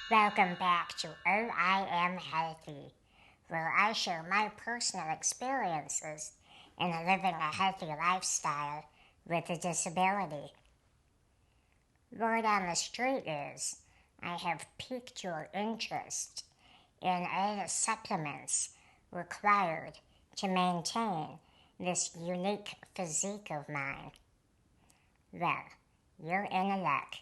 Welcome back to Oh I Am Healthy, where I share my personal experiences in living a healthy lifestyle with a disability. Word on the street is I have piqued your interest in all the supplements required to maintain this unique physique of mine. Well, you're in luck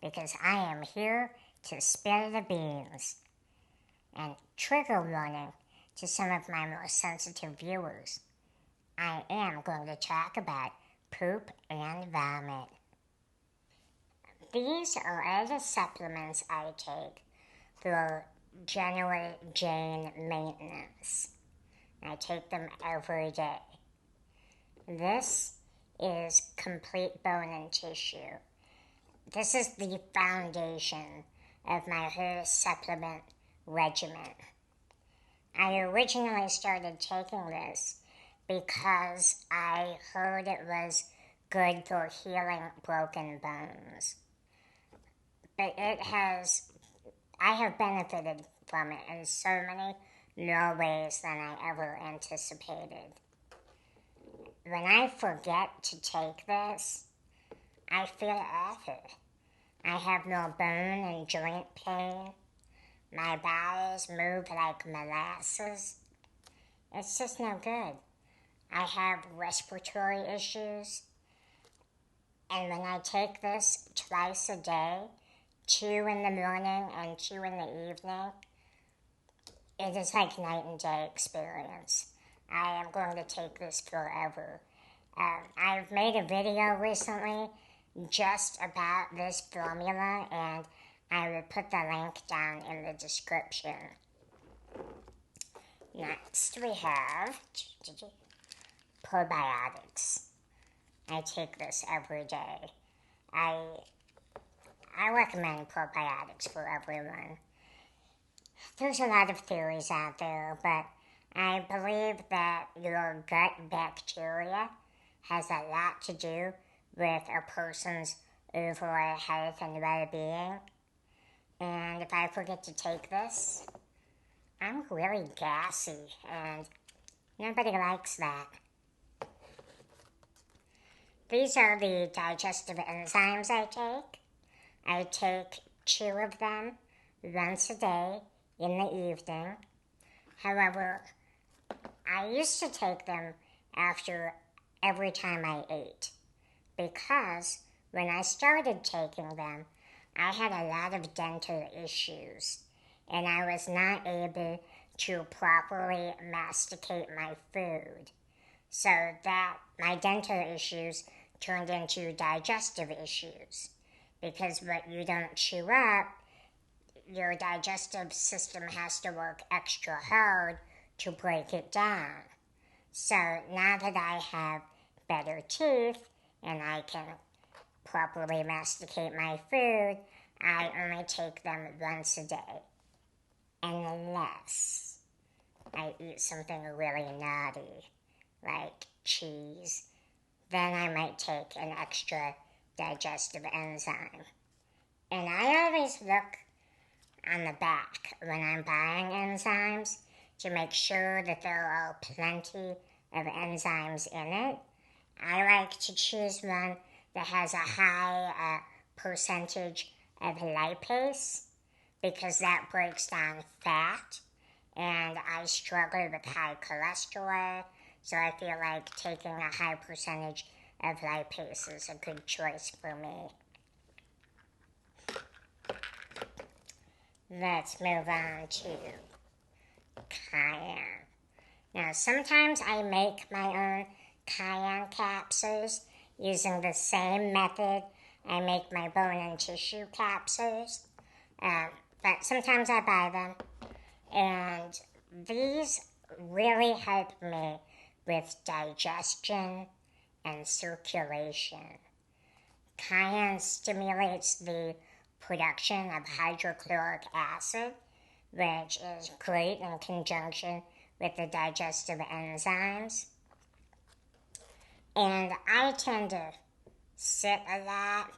because I am here to spill the beans. And trigger warning to some of my more sensitive viewers. I am going to talk about poop and vomit. These are all the supplements I take for general Jane maintenance. I take them every day. This is complete bone and tissue. This is the foundation of my whole supplement regimen. I originally started taking this because I heard it was good for healing broken bones. But I have benefited from it in so many more ways than I ever anticipated. When I forget to take this, I feel awful. I have no bone and joint pain. My bowels move like molasses. It's just no good. I have respiratory issues. And when I take this twice a day, 2 in the morning and 2 in the evening, it is like night and day experience. I am going to take this forever. I've made a video recently just about this formula, and I will put the link down in the description. Next we have probiotics. I take this every day. I recommend probiotics for everyone. There's a lot of theories out there, but I believe that your gut bacteria has a lot to do with a person's overall health and well-being. And if I forget to take this, I'm really gassy, and nobody likes that. These are the digestive enzymes I take. I take 2 of them once a day in the evening. However, I used to take them after every time I ate because when I started taking them, I had a lot of dental issues and I was not able to properly masticate my food. So that my dental issues turned into digestive issues because what you don't chew up, your digestive system has to work extra hard to break it down. So now that I have better teeth and I can properly masticate my food, I only take them once a day. Unless I eat something really naughty, like cheese, then I might take an extra digestive enzyme. And I always look on the back when I'm buying enzymes to make sure that there are plenty of enzymes in it. I like to choose one that has a high percentage of lipase because that breaks down fat, and I struggle with high cholesterol, so I feel like taking a high percentage of lipase is a good choice for me. Let's move on to cayenne. Now, sometimes I make my own cayenne capsules using the same method I make my bone and tissue capsules, but sometimes I buy them, and these really help me with digestion and circulation. Cayenne stimulates the production of hydrochloric acid, which is great in conjunction with the digestive enzymes. And I tend to sit a lot,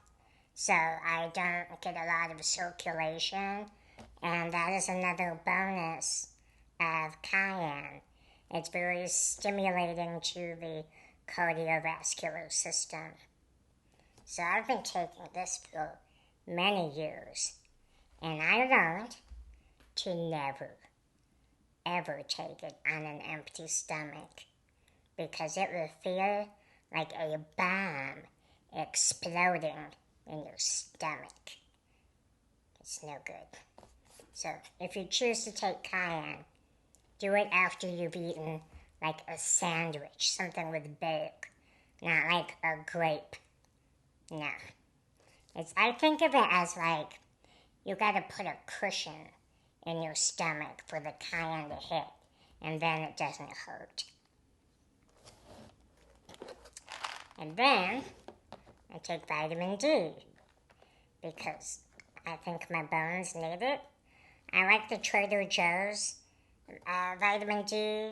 so I don't get a lot of circulation, And that is another bonus of cayenne. It's very stimulating to the cardiovascular system. So I've been taking this for many years, and I learned to never, ever take it on an empty stomach because it will feel like a bomb exploding in your stomach. It's no good. So if you choose to take cayenne, do it after you've eaten like a sandwich, something with bake, not like a grape. No. I think of it as like you gotta put a cushion in your stomach for the cayenne to hit, and then it doesn't hurt. And then I take vitamin D because I think my bones need it. I like the Trader Joe's vitamin D.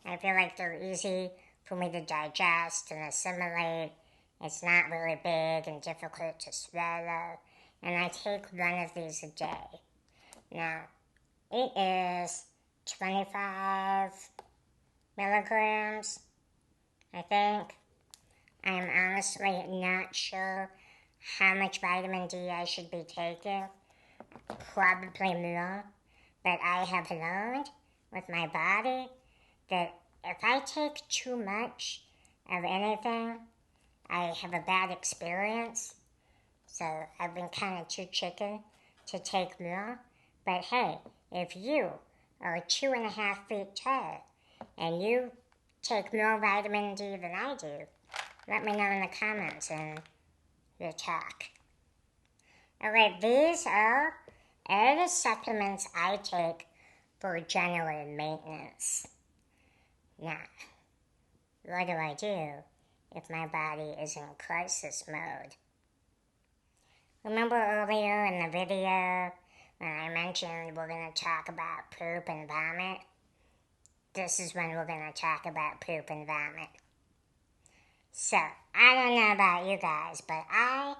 I feel like they're easy for me to digest and assimilate. It's not really big and difficult to swallow. And I take one of these a day. Now, it is 25 milligrams, I think. I'm honestly not sure how much vitamin D I should be taking. Probably more. But I have learned with my body that if I take too much of anything, I have a bad experience. So I've been kind of too chicken to take more. But hey, if you are 2.5 feet tall and you take more vitamin D than I do, let me know in the comments and we'll talk. Alright, these are all the supplements I take for general maintenance. Now, what do I do if my body is in crisis mode? Remember earlier in the video when I mentioned we're going to talk about poop and vomit? This is when we're going to talk about poop and vomit. So, I don't know about you guys, but I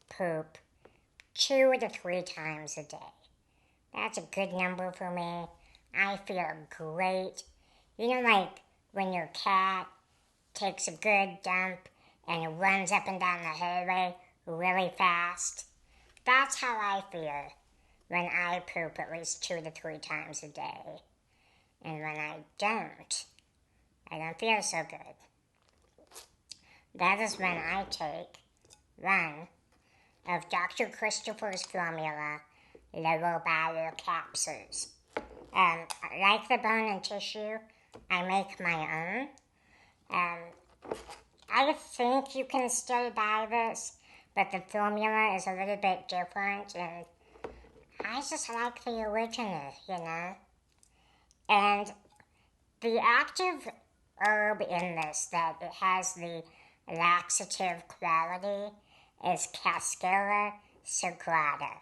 poop 2 to 3 times a day. That's a good number for me. I feel great. You know, like when your cat takes a good dump and it runs up and down the hallway really fast? That's how I feel when I poop at least 2 to 3 times a day. And when I don't feel so good. That is when I take one of Dr. Christopher's formula lower bowel capsules. Like the bone and tissue, I make my own. I think you can still buy this, but the formula is a little bit different, and I just like the original, you know. And the active herb in this that it has the laxative quality is Cascara sagrada.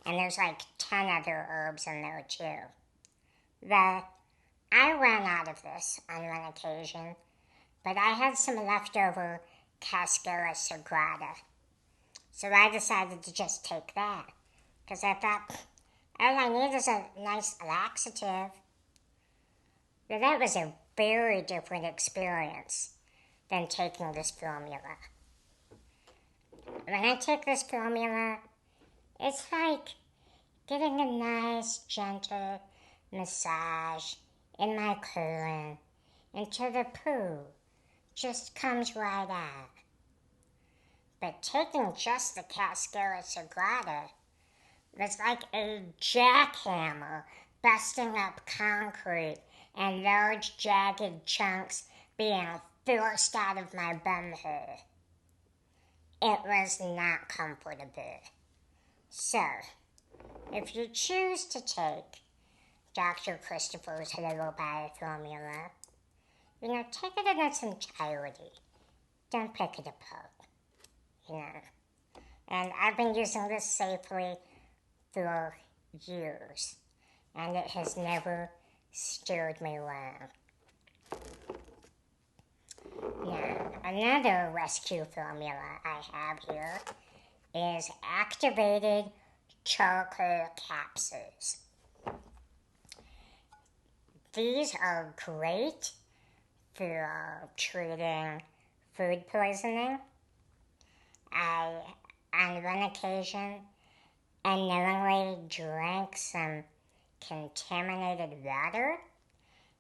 And there's like 10 other herbs in there too. I ran out of this on one occasion, but I had some leftover Cascara sagrada. So I decided to just take that, because I thought, all I need is a nice laxative. But that was a very different experience than taking this formula. When I take this formula, it's like getting a nice, gentle massage in my colon until the poo just comes right out. But taking just the Cascara sagrada was like a jackhammer busting up concrete and large jagged chunks being forced out of my bumhole. It was not comfortable. So, if you choose to take Dr. Christopher's Lower Bowel formula, you know, take it in its entirety. Don't pick it apart, you know. And I've been using this safely for years, and it has never steered me wrong. Now, another rescue formula I have here is activated charcoal capsules. These are great for treating food poisoning. I, on one occasion, unknowingly drank some contaminated water,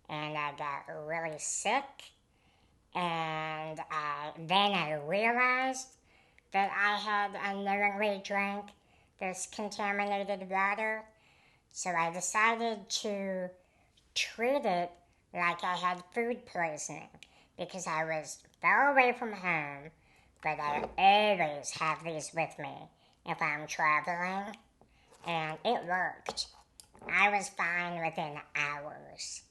and I got really sick. And then I realized that I had unknowingly drank this contaminated water, so I decided to treat it like I had food poisoning because I was far away from home, but I always have these with me if I'm traveling, and it worked. I was fine within hours.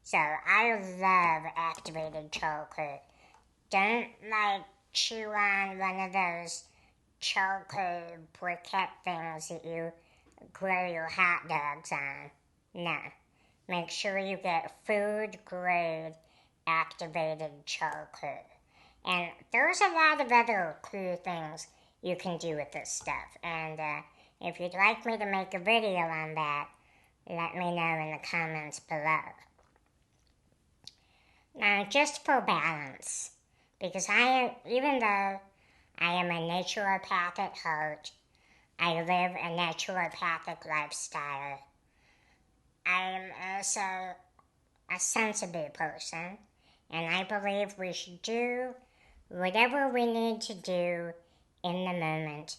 So I love activated charcoal. Don't chew on one of those charcoal briquette things that you grill your hot dogs on. No. Make sure you get food grade activated charcoal. And there's a lot of other cool things you can do with this stuff. And if you'd like me to make a video on that, let me know in the comments below. Now, just for balance, because even though I am a naturopath at heart, I live a naturopathic lifestyle, I am also a sensible person, and I believe we should do whatever we need to do in the moment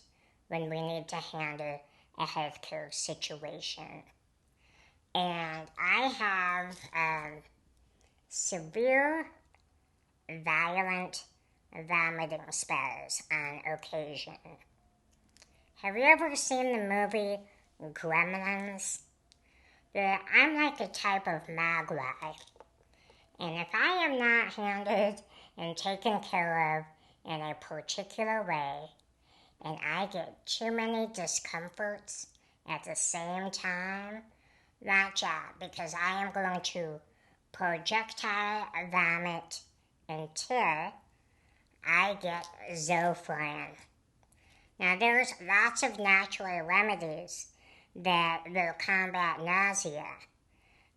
when we need to handle a healthcare situation. And I have severe, violent vomiting spells on occasion. Have you ever seen the movie Gremlins? I'm like a type of mogwai, and if I am not handled and taken care of in a particular way, and I get too many discomforts at the same time, watch out, because I am going to projectile vomit until I get Zofran. Now, there's lots of natural remedies that will combat nausea,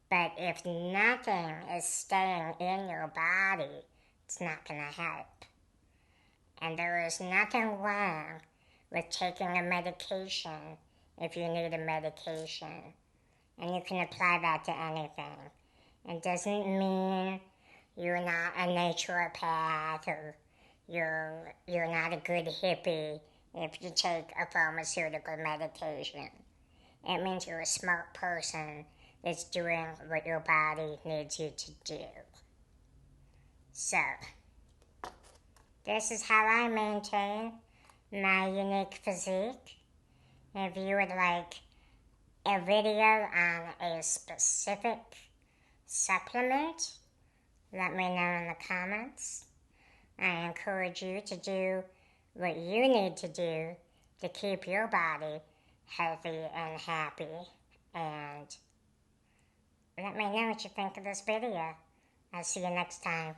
but if nothing is staying in your body, it's not going to help. And there is nothing wrong with taking a medication if you need a medication, and you can apply that to anything. It doesn't mean you're not a naturopath or you're not a good hippie if you take a pharmaceutical medication. It means you're a smart person that's doing what your body needs you to do. So, this is how I maintain my unique physique. If you would like a video on a specific supplement, let me know in the comments. I encourage you to do what you need to do to keep your body healthy and happy. And let me know what you think of this video. I'll see you next time.